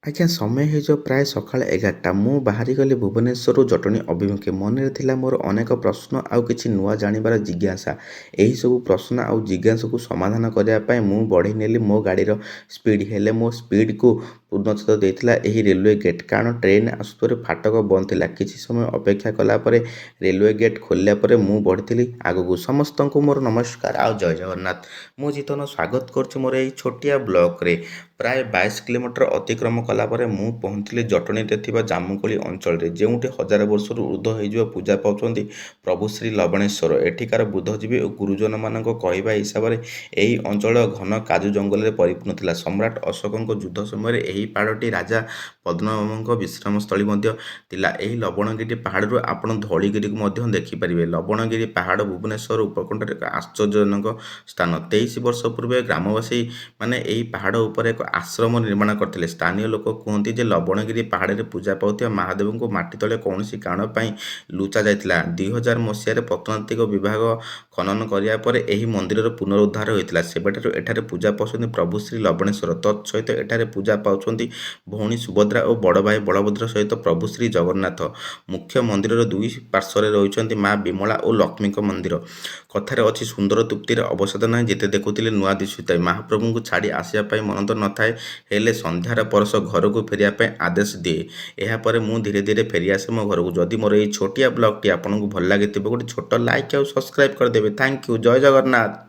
ଆଜ୍ଞା ସମୟ ହେଇଯିବ ପ୍ରାୟ ସକାଳ 11ଟା। ମୁଁ ବାହାରିଗଲି ଭୁବନେଶ୍ୱରରୁ ଜଟଣୀ ଅଭିମୁଖେ। ମନରେ ଥିଲା ମୋର ଅନେକ ପ୍ରଶ୍ନ ଆଉ କିଛି ନୂଆ ଜାଣିବାର ଜିଜ୍ଞାସା। ଏହିସବୁ ପ୍ରଶ୍ନ ଆଉ ଜିଜ୍ଞାସାକୁ ସମାଧାନ କରିବା ପାଇଁ ମୁଁ ବଢ଼େଇ ନେଲି ମୋ ଗାଡ଼ିର ସ୍ପିଡ଼୍। ହେଲେ ମୋ ସ୍ପିଡ଼୍‌କୁ ପୂର୍ଣ୍ଣଛେଦ ଦେଇଥିଲା ଏହି ରେଲୱେ ଗେଟ୍। କାରଣ ଟ୍ରେନ୍ ଆସୁଥିବାରୁ ଫାଟକ ବନ୍ଦ ଥିଲା। କିଛି ସମୟ ଅପେକ୍ଷା କଲା ପରେ ରେଲୱେ ଗେଟ୍ ଖୋଲିଲା ପରେ ମୁଁ ବଢ଼ିଥିଲି ଆଗକୁ। ସମସ୍ତଙ୍କୁ ମୋର ନମସ୍କାର ଆଉ ଜୟ ଜଗନ୍ନାଥ। ମୁଁ ଜିତନ ସ୍ୱାଗତ କରୁଛି ମୋର ଏହି ଛୋଟିଆ ବ୍ଲଗ୍‌ରେ। ପ୍ରାୟ 22 କିଲୋମିଟର ଅତିକ୍ରମ କଲା ପରେ ମୁଁ ପହଞ୍ଚିଲି ଜଟଣୀରେ ଥିବା ଜାମୁକୋଳି ଅଞ୍ଚଳରେ, ଯେଉଁଠି ହଜାର ବର୍ଷରୁ ଉର୍ଦ୍ଧ୍ୱ ହୋଇଯିବ ପୂଜା ପାଉଛନ୍ତି ପ୍ରଭୁ ଶ୍ରୀ ଲବଣେଶ୍ୱର। ଏଠିକାର ବୁଦ୍ଧିଜୀବୀ ଓ ଗୁରୁଜନମାନଙ୍କ କହିବା ହିସାବରେ ଏହି ଅଞ୍ଚଳ ଘନ କାଜୁ ଜଙ୍ଗଲରେ ପରିପୂର୍ଣ୍ଣ ଥିଲା। ସମ୍ରାଟ ଅଶୋକଙ୍କ ଯୁଦ୍ଧ ସମୟରେ ଏହି ପାହାଡ଼ଟି ରାଜା ପଦ୍ମନାଭଙ୍କ ବିଶ୍ରାମସ୍ଥଳୀ ମଧ୍ୟ ଥିଲା। ଏହି ଲବଣଗିରି ପାହାଡ଼ରୁ ଆପଣ ଧଉଳିଗିରିକୁ ମଧ୍ୟ ଦେଖିପାରିବେ। ଲବଣଗିରି ପାହାଡ଼ ଭୁବନେଶ୍ୱର ଉପକଣ୍ଠରେ ଏକ ଆଶ୍ଚର୍ଯ୍ୟଜନକ ସ୍ଥାନ। 23 ବର୍ଷ ପୂର୍ବେ ଗ୍ରାମବାସୀ ମାନେ ଏହି ପାହାଡ଼ ଉପରେ ଏକ ଆଶ୍ରମ ନିର୍ମାଣ କରିଥିଲେ। ସ୍ଥାନୀୟ ଲୋକ କୁହନ୍ତି ଯେ ଲବଣଗିରି ପାହାଡ଼ରେ ପୂଜା ପାଉଥିବା ମହାଦେବଙ୍କୁ ମାଟି ତଳେ କୌଣସି କାରଣ ପାଇଁ ଲୁଚା ଯାଇଥିଲା। 2000 ମସିହାରେ ପ୍ରତ୍ନତାତ୍ତ୍ୱିକ ବିଭାଗ ଖନନ କରିବା ପରେ ଏହି ମନ୍ଦିରର ପୁନରୁଦ୍ଧାର ହୋଇଥିଲା। ସେବେଠାରୁ ଏଠାରେ ପୂଜା ପାଉଛନ୍ତି ପ୍ରଭୁ ଶ୍ରୀ ଲବଣେଶ୍ୱର। ତତ୍ ସହିତ ଏଠାରେ ପୂଜା ପାଉଛନ୍ତି ଭଉଣୀ ସୁଭଦ୍ରା ଓ ବଡ଼ ଭାଇ ବଳଭଦ୍ର ସହିତ ପ୍ରଭୁ ଶ୍ରୀ ଜଗନ୍ନାଥ। ମୁଖ୍ୟ ମନ୍ଦିରର ଦୁଇ ପାର୍ଶ୍ୱରେ ରହିଛନ୍ତି ମା ବିମଳା ଓ ଲକ୍ଷ୍ମୀଙ୍କ ମନ୍ଦିର। କଥାରେ ଅଛି ସୁନ୍ଦର ତୃପ୍ତିର ଅବସାଦ ନାହିଁ, ଯେତେ ଦେଖୁଥିଲେ ନୂଆ ଦିଶୁଥାଏ। ମହାପ୍ରଭୁଙ୍କୁ ଛାଡ଼ି ଆସିବା ପାଇଁ ମନ ତ ନଥାଏ, ହେଲେ ସନ୍ଧ୍ୟାର ପରଶ ଘରକୁ ଫେରିବା ପାଇଁ ଆଦେଶ ଦିଏ। ଏହାପରେ ମୁଁ ଧୀରେ ଧୀରେ ଫେରିଆସେ ମୋ ଘରକୁ। ଯଦି ମୋର ଏହି ଛୋଟିଆ ବ୍ଲଗ୍‌ଟି ଆପଣଙ୍କୁ ଭଲ ଲାଗିଥିବ ଗୋଟେ ଛୋଟ ଲାଇକ୍ ଆଉ ସବସ୍କ୍ରାଇବ୍ କରିଦେବେ। Thank you. ଜୟ ଜଗନ୍ନାଥ।